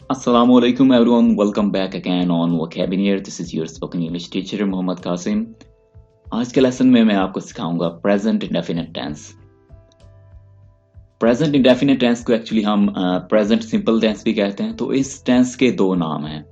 Assalamu alaikum everyone. Welcome back again on Vocabulary. This is your spoken English teacher Mohammad Qasim. आज के lesson में मैं आपको सिखाऊंगा present indefinite tense. Present indefinite tense को एक्चुअली हम प्रेजेंट सिंपल टेंस भी कहते हैं. तो इस टेंस के दो नाम हैं.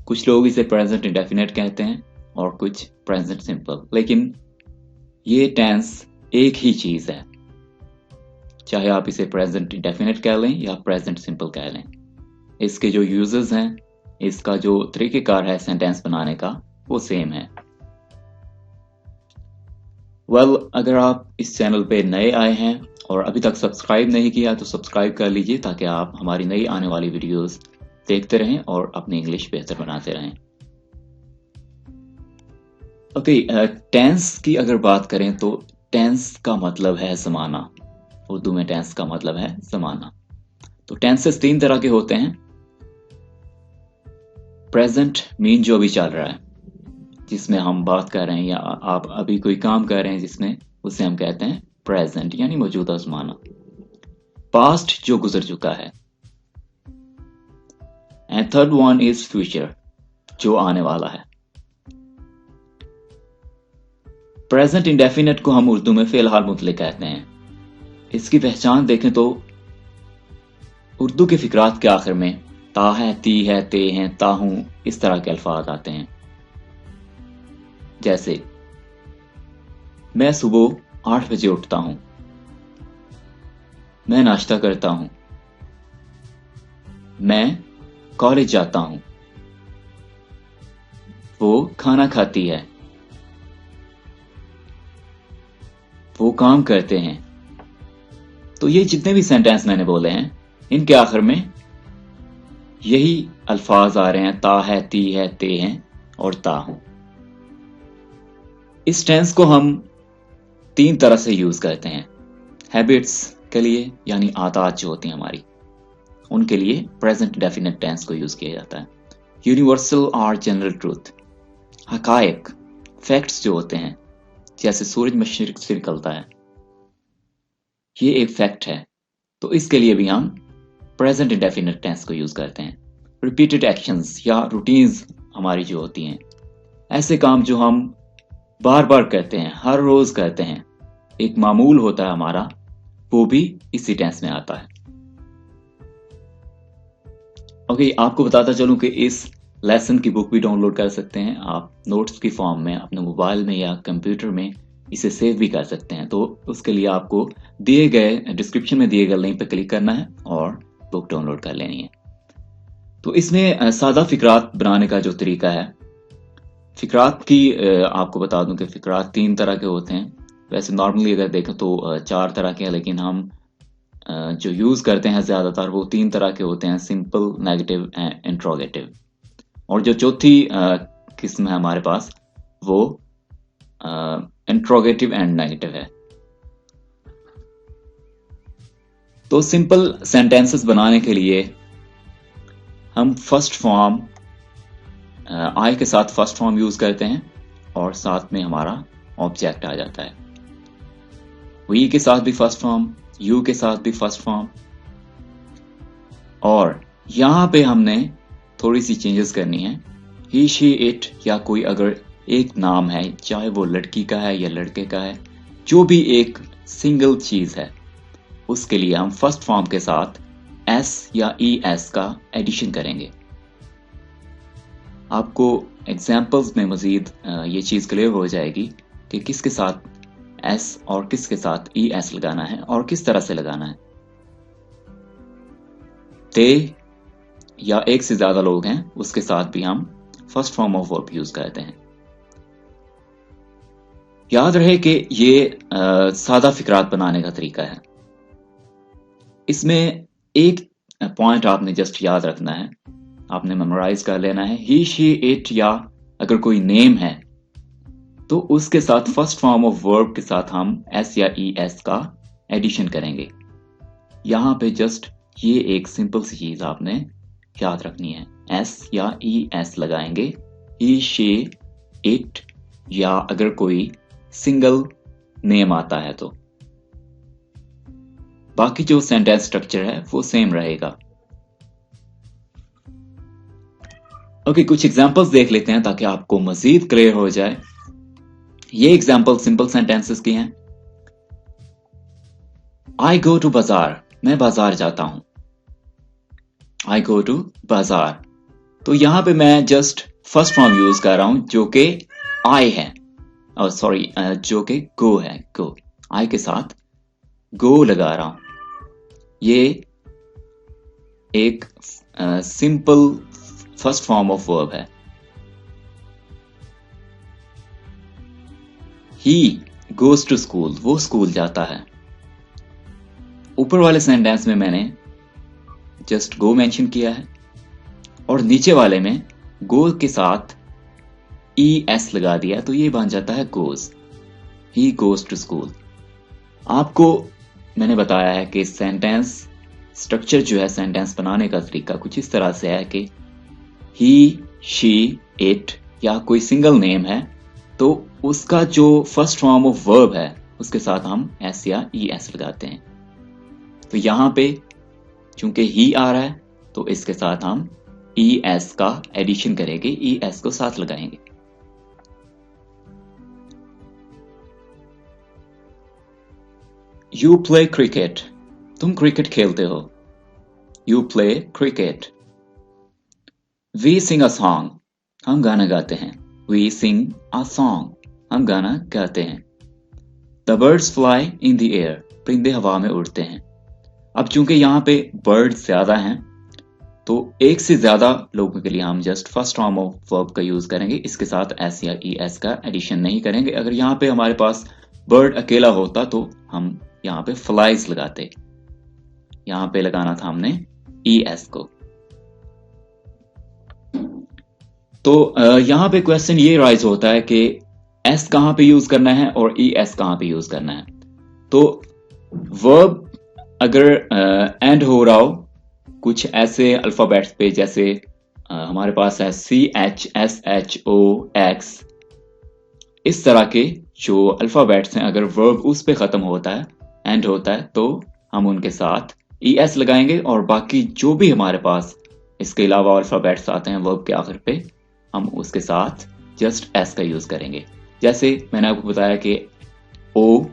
कुछ लोग इसे प्रेजेंट इंडेफिनिट कहते हैं और कुछ प्रेजेंट सिंपल. लेकिन ये टेंस एक ही चीज है, चाहे आप इसे प्रेजेंट इंडेफिनिट कह लें या प्रेजेंट सिंपल कह लें. इसके जो यूजेस हैं, इसका जो तरीकेकार है सेंटेंस बनाने का, वो सेम है. अगर आप इस चैनल पे नए आए हैं और अभी तक सब्सक्राइब नहीं किया तो सब्सक्राइब कर लीजिए ताकि आप हमारी नई आने वाली वीडियोस देखते रहें और अपनी इंग्लिश बेहतर बनाते रहें. टेंस की अगर बात करें तो टेंस का मतलब है जमाना. उर्दू में टेंस का मतलब है जमाना. तो टेंसेस तीन तरह के होते हैं. प्रेजेंट मीन जो भी चल रहा है, जिसमें हम बात कर रहे हैं या आप अभी कोई काम कर रहे हैं जिसमें, उसे हम कहते हैं प्रेजेंट यानी मौजूदा जमाना. पास्ट जो गुजर चुका है. And third one is future, जो आने वाला है. प्रेजेंट इंडेफिनिट को हम उर्दू में फिलहाल मुतल्लिक कहते हैं. इसकी पहचान देखें तो उर्दू के फिकरात के आखिर में ता है, ती है, ते हैं, ताहूं, इस तरह के अल्फाज आते हैं. जैसे मैं सुबह 8 बजे उठता हूं, मैं नाश्ता करता हूं, मैं कॉलेज जाता हूं, वो खाना खाती है, वो काम करते हैं. तो ये जितने भी सेंटेंस मैंने बोले हैं, इनके आखिर में यही अल्फाज आ रहे हैं. ता है, ती है, ते हैं और ता हूं. इस टेंस को हम तीन तरह से यूज करते हैं. हैबिट्स के लिए यानी आदत जो होती है हमारी, उनके लिए प्रेजेंट डेफिनेट टेंस को यूज किया जाता है. यूनिवर्सल और जनरल ट्रूथ, हकायक, फैक्ट्स जो होते हैं, जैसे सूरज मशरिक से निकलता है, ये एक फैक्ट है, तो इसके लिए भी हम प्रेजेंट इंडेफिनिट टेंस को यूज करते हैं. रिपीटेड एक्शंस या रूटीन्स हमारी जो होती हैं, ऐसे काम जो हम बार बार करते हैं, हर रोज करते हैं, एक मामूल होता है हमारा, वो भी इसी टेंस में आता है. आपको बताता चलूं कि इस लेसन की बुक भी डाउनलोड कर सकते हैं आप नोट्स की फॉर्म में, अपने मोबाइल में या कंप्यूटर में इसे सेव भी कर सकते हैं. तो उसके लिए आपको दिए गए डिस्क्रिप्शन में दिए गए लिंक पर क्लिक करना है और बुक डाउनलोड कर लेनी है. तो इसमें सादा फिकरात बनाने का जो तरीका है, फिकरात की आपको बता दूं कि फिकरात तीन तरह के होते हैं. वैसे नॉर्मली अगर देखें तो चार तरह के हैं, लेकिन हम जो यूज करते हैं ज्यादातर वो तीन तरह के होते हैं: सिंपल, नेगेटिव एंड इंट्रोगेटिव. और जो चौथी किस्म है हमारे पास, वो इंट्रोगेटिव एंड नेगेटिव है. तो सिंपल सेंटेंसेस बनाने के लिए हम फर्स्ट फॉर्म, आई के साथ फर्स्ट फॉर्म यूज करते हैं और साथ में हमारा ऑब्जेक्ट आ जाता है. वी के साथ भी फर्स्ट फॉर्म, यू के साथ भी फर्स्ट फॉर्म. और यहां पे हमने थोड़ी सी चेंजेस करनी है. ही, शी, इट या कोई अगर एक नाम है, चाहे वो लड़की का है या लड़के का है, जो भी एक सिंगल चीज है, उसके लिए हम फर्स्ट फॉर्म के साथ एस या ई एस का एडिशन करेंगे. आपको एग्जाम्पल्स में मजीद ये चीज क्लियर हो जाएगी कि किसके साथ एस और किसके साथ ई एस लगाना है और किस तरह से लगाना है. ते या एक से ज्यादा लोग हैं, उसके साथ भी हम first form of verb use करते हैं. याद रहे कि ये सादा फिकरात बनाने का तरीका है. इसमें एक पॉइंट आपने जस्ट याद रखना है, आपने मेमोराइज कर लेना है. ही, शी, इट या अगर कोई नेम है तो उसके साथ फर्स्ट फॉर्म ऑफ वर्ब के साथ हम एस या ई एस का एडिशन करेंगे. यहां पे जस्ट ये एक सिंपल सी चीज आपने याद रखनी है, एस या ई एस लगाएंगे. ही, शी, इट या अगर कोई सिंगल नेम आता है तो. बाकी जो सेंटेंस स्ट्रक्चर है वो सेम रहेगा. ओके, कुछ एग्जांपल्स देख लेते हैं ताकि आपको मजीद क्लियर हो जाए। ये एग्जांपल सिंपल सेंटेंसेस की हैं। आई गो टू बाजार, मैं बाजार जाता हूं। आई गो टू बाजार। तो यहां पे मैं जस्ट फर्स्ट फॉर्म यूज कर रहा हूं जो कि आई है, और सॉरी जो कि गो है। गो, आई के साथ गो लगा रहा हूं। ये एक simple first form of verb है। ही गोज टू स्कूल, वो स्कूल जाता है। ऊपर वाले सेंटेंस में मैंने जस्ट गो मेंशन किया है, और नीचे वाले में गो के साथ ई एस लगा दिया, तो ये बन जाता है goes. He goes to school. आपको मैंने बताया है कि सेंटेंस स्ट्रक्चर जो है, सेंटेंस बनाने का तरीका कुछ इस तरह से है कि ही, शी, इट या कोई सिंगल नेम है तो उसका जो फर्स्ट फॉर्म ऑफ वर्ब है उसके साथ हम एस या ई एस लगाते हैं। तो यहां पे चूंकि ही आ रहा है तो इसके साथ हम ई एस का एडिशन करेंगे, ई एस को साथ लगाएंगे। यू प्ले क्रिकेट, तुम क्रिकेट खेलते हो। You play cricket. We sing a song, हम गाना गाते हैं। वी सिंग अ सॉन्ग, हम गाना गाते हैं। The birds fly in the air, परिंदे हवा में उड़ते हैं। अब चूंकि यहाँ पे बर्ड ज्यादा हैं तो एक से ज्यादा लोगों के लिए हम just first form of verb का यूज करेंगे, इसके साथ एस या ई एस का एडिशन नहीं करेंगे। अगर यहाँ पे हमारे पास बर्ड अकेला होता तो हम यहाँ पे फ्लाइज लगाते, यहाँ पे लगाना था हमने ई एस को। तो यहाँ पे क्वेश्चन ये राइज होता है कि एस कहाँ पे यूज करना है और ई एस कहाँ पे यूज करना है। तो वर्ब अगर एंड हो रहा हो कुछ ऐसे अल्फाबेट्स पे, जैसे हमारे पास है सी एच, एस एच, ओ, एक्स, इस तरह के जो अल्फाबेट्स हैं, अगर वर्ब उस पे खत्म होता है, एंड होता है, तो हम उनके साथ ई एस लगाएंगे, और बाकी जो भी हमारे पास इसके अलावा अल्फाबेट्स आते हैं वर्ब के आखिर पे, हम उसके साथ जस्ट एस का यूज करेंगे। जैसे मैंने आपको बताया कि O,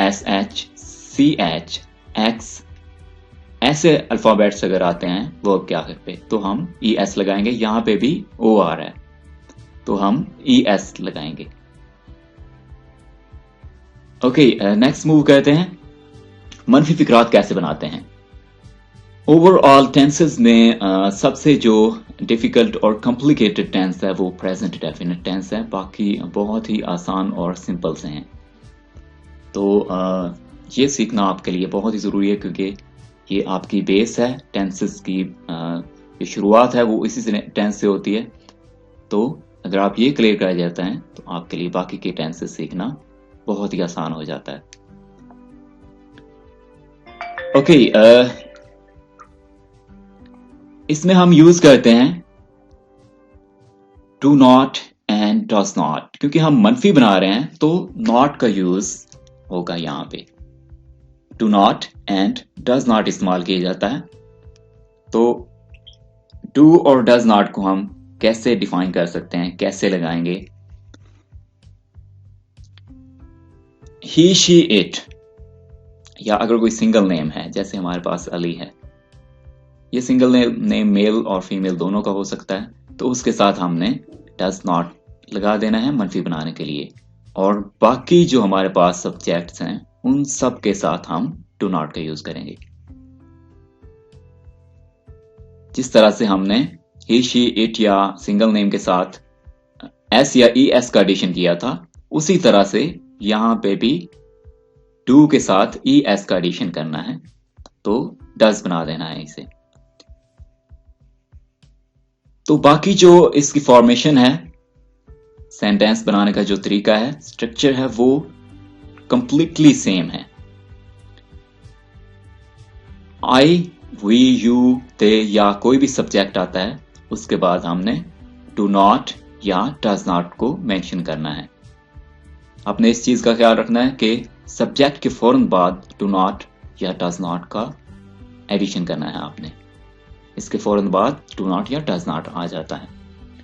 S H, C H, X, ऐसे अल्फाबेट्स अगर आते हैं वर्ब के आखिर पे तो हम ई एस लगाएंगे। यहां पे भी ओ आ रहा है तो हम ई एस लगाएंगे। ओके, नेक्स्ट मूव करते हैं। मनफी फिक्रात कैसे बनाते हैं। ओवरऑल टेंसेस में सबसे जो डिफिकल्ट और कॉम्प्लिकेटेड टेंस है वो प्रेजेंट डेफिनेट टेंस है, बाकी बहुत ही आसान और सिंपल से हैं। तो ये सीखना आपके लिए बहुत ही ज़रूरी है क्योंकि ये आपकी बेस है। टेंसेस की जो शुरुआत है वो इसी टेंस से होती है। तो अगर आप ये क्लियर कर जाते हैं तो आपके लिए बाकी के टेंसेस सीखना बहुत ही आसान हो जाता है। ओके, इसमें हम यूज करते हैं do not and does not. क्योंकि हम मनफी बना रहे हैं तो नॉट का यूज होगा यहाँ पे। Do not and does not इस्तेमाल किया जाता है। तो डू और डज नॉट को हम कैसे डिफाइन कर सकते हैं, कैसे लगाएंगे। ही, शी, इट, या अगर कोई सिंगल नेम है जैसे हमारे पास अली है, ये सिंगल नेम मेल और फीमेल दोनों का हो सकता है, तो उसके साथ हमने डज नॉट लगा देना है मनफी बनाने के लिए। और बाकी जो हमारे पास सब्जेक्ट्स हैं उन सब के साथ हम डू नॉट का यूज करेंगे। जिस तरह से हमने ही, शी, इट या सिंगल नेम के साथ एस या ई एस का एडिशन किया था, उसी तरह से यहां पे भी डू के साथ ई एस का एडिशन करना है, तो डज बना देना है इसे। तो बाकी जो इसकी फॉर्मेशन है, सेंटेंस बनाने का जो तरीका है, स्ट्रक्चर है, वो कंप्लीटली सेम है। आई, वी, यू, दे या कोई भी सब्जेक्ट आता है उसके बाद हमने डू नॉट या डज नॉट को मेंशन करना है। आपने इस चीज का ख्याल रखना है कि सब्जेक्ट के फौरन बाद डू नॉट या डज नॉट का एडिशन करना है आपने। इसके फौरन बाद डू नॉट या डज नॉट आ जाता है।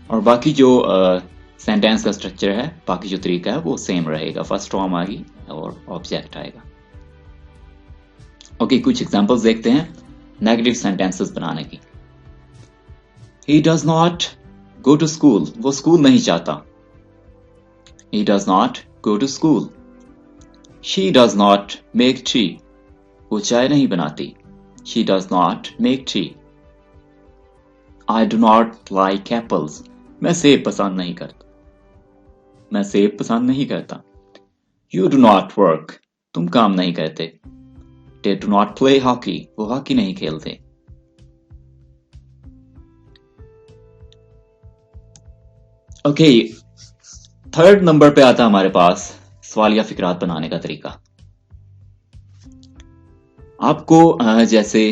और बाकी जो सेंटेंस का स्ट्रक्चर है, बाकी जो तरीका है वो सेम रहेगा। फर्स्ट फॉर्म आएगी और ऑब्जेक्ट आएगा। ओके, कुछ एग्जांपल्स देखते हैं नेगेटिव सेंटेंसेस बनाने की। He does not go to school. वो स्कूल नहीं जाता। He does not go to school. She does not make tea. वो चाय नहीं बनाती। She does not make tea. I do not like apples. मैं सेब पसंद नहीं करता। मैं सेब पसंद नहीं करता। You do not work. तुम काम नहीं करते। They do not play hockey. वो हॉकी नहीं खेलते। ओके, थर्ड नंबर पे आता है हमारे पास सवालिया फिक्रात बनाने का तरीका। आपको जैसे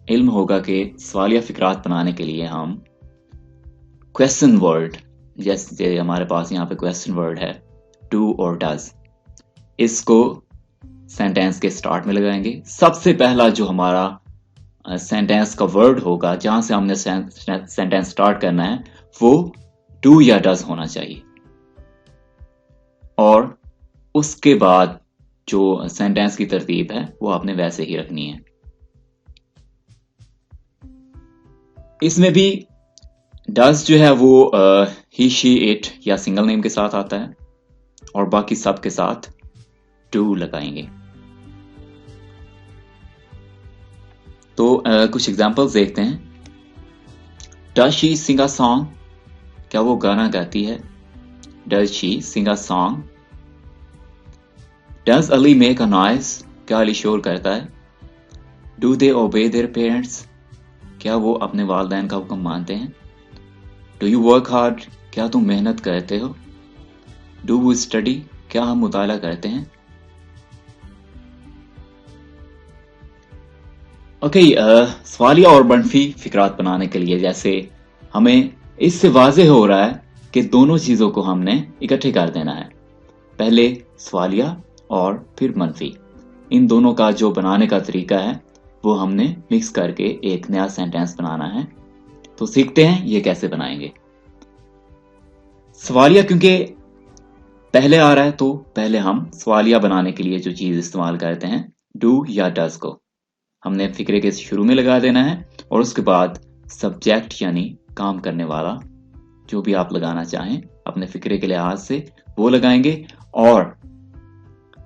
इल्म होगा कि सवालिया फिक्रात बनाने के लिए हम क्वेश्चन वर्ड, जैसे हमारे पास यहाँ पे क्वेश्चन वर्ड है डू और डज, इसको सेंटेंस के स्टार्ट में लगाएंगे। सबसे पहला जो हमारा सेंटेंस का वर्ड होगा, जहां से हमने सेंटेंस स्टार्ट करना है, वो डू या डज होना चाहिए। और उसके बाद जो सेंटेंस की तरतीब है वो आपने वैसे ही रखनी है। इसमें भी डज जो है वो ही, शी, इट या सिंगल नेम के साथ आता है और बाकी सब के साथ डू लगाएंगे। तो कुछ एग्जांपल्स देखते हैं। Does she Singh a song? क्या वो गाना गाती है? Does she Singh a song? Does Ali make a noise? क्या अली शोर करता है? डू दे ओबे देयर पेरेंट्स? क्या वो अपने वालिदैन का हुक्म मानते हैं? Do you work hard? क्या तुम मेहनत करते हो? Do we study? क्या हम मुताला करते हैं? ओके, सवालिया और मनफी फिक्रात बनाने के लिए जैसे हमें इससे वाज़ेह हो रहा है कि दोनों चीज़ों को हमने इकट्ठे कर देना है। पहले सवालिया और फिर मनफी, इन दोनों का जो बनाने का तरीका है वो हमने मिक्स करके एक नया सेंटेंस बनाना है। तो सीखते हैं ये कैसे बनाएंगे। सवालिया क्योंकि पहले आ रहा है तो पहले हम सवालिया बनाने के लिए जो चीज़ इस्तेमाल करते हैं डू या डज को हमने फिक्रे के शुरू में लगा देना है और उसके बाद सब्जेक्ट यानी काम करने वाला जो भी आप लगाना चाहें अपने फिक्रे के लिहाज से वो लगाएंगे। और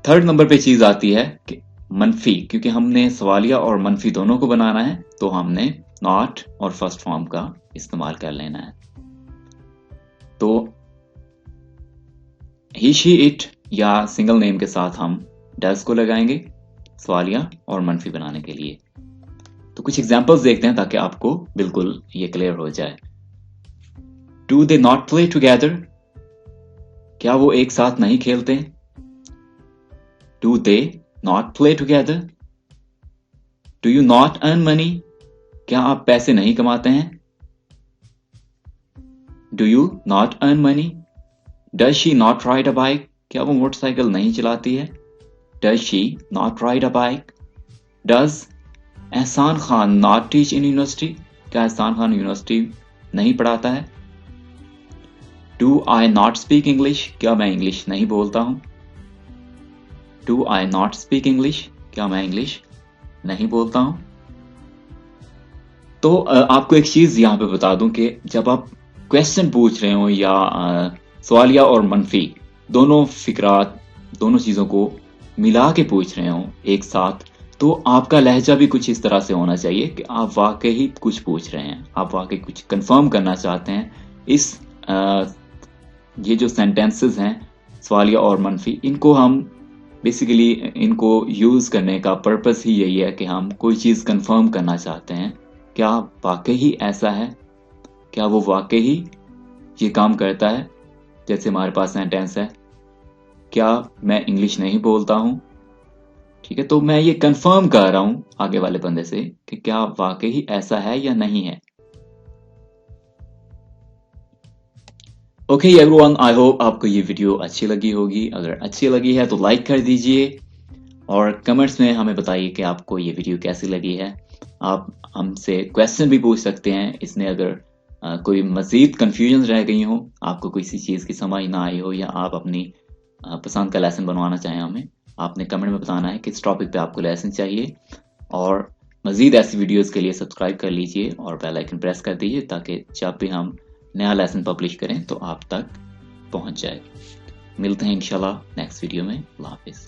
थर्ड नंबर पे चीज आती है कि मनफी, क्योंकि हमने सवालिया और मनफी दोनों को बनाना है तो हमने नॉट और फर्स्ट फॉर्म का इस्तेमाल कर लेना है। तो ही, शी, इट या सिंगल नेम के साथ हम डज को लगाएंगे सवालिया और मनफी बनाने के लिए। तो कुछ एग्जांपल्स देखते हैं ताकि आपको बिल्कुल ये क्लियर हो जाए। Do they not play together? क्या वो एक साथ नहीं खेलते? Do they not play together? Do you not earn money? क्या आप पैसे नहीं कमाते हैं? Do you not earn money? Does she not ride a bike? क्या वो मोटरसाइकिल नहीं चलाती है? Does she not ride a bike? Does एहसान Khan not teach in university? क्या एहसान खान यूनिवर्सिटी नहीं पढ़ाता है? Do I not speak English? क्या मैं इंग्लिश नहीं बोलता हूं? Do I not speak English? क्या मैं इंग्लिश नहीं बोलता हूं? तो आपको एक चीज यहां पे बता दूं कि जब आप क्वेश्चन पूछ रहे हो या सवालिया और मनफी दोनों फिक्रात, दोनों चीजों को मिला के पूछ रहे हो एक साथ, तो आपका लहजा भी कुछ इस तरह से होना चाहिए कि आप वाकई कुछ पूछ रहे हैं, आप वाकई कुछ कंफर्म करना चाहते हैं। इस ये जो सेंटेंसेस हैं सवालिया और मनफी, इनको हम बेसिकली इनको यूज करने का पर्पस ही यही है कि हम कोई चीज कंफर्म करना चाहते हैं। क्या वाकई ही ऐसा है? क्या वो वाकई ही ये काम करता है? जैसे हमारे पास सेंटेंस है, क्या मैं इंग्लिश नहीं बोलता हूं? ठीक है, तो मैं ये कंफर्म कर रहा हूं आगे वाले बंदे से कि क्या वाकई ही ऐसा है या नहीं है। ओके एवरीवन, आई होप आपको ये वीडियो अच्छी लगी होगी। अगर अच्छी लगी है तो लाइक कर दीजिए और कमेंट्स में हमें बताइए कि आपको ये वीडियो कैसी लगी है। आप हमसे क्वेश्चन भी पूछ सकते हैं इसमें, अगर कोई मज़ीद कन्फ्यूजन रह गई हो, आपको किसी चीज़ की समझ ना आई हो, या आप अपनी पसंद का लेसन बनवाना चाहें हमें, आपने कमेंट में बताना है किस टॉपिक पे आपको लेसन चाहिए। और मज़ीद ऐसी वीडियोज़ के लिए सब्सक्राइब कर लीजिए और बेल आइकन प्रेस कर दीजिए, ताकि जब भी हम नया लेसन पब्लिश करें तो आप तक पहुंच जाए। मिलते हैं इंशाल्लाह नेक्स्ट वीडियो में। अल्लाह हाफिज़।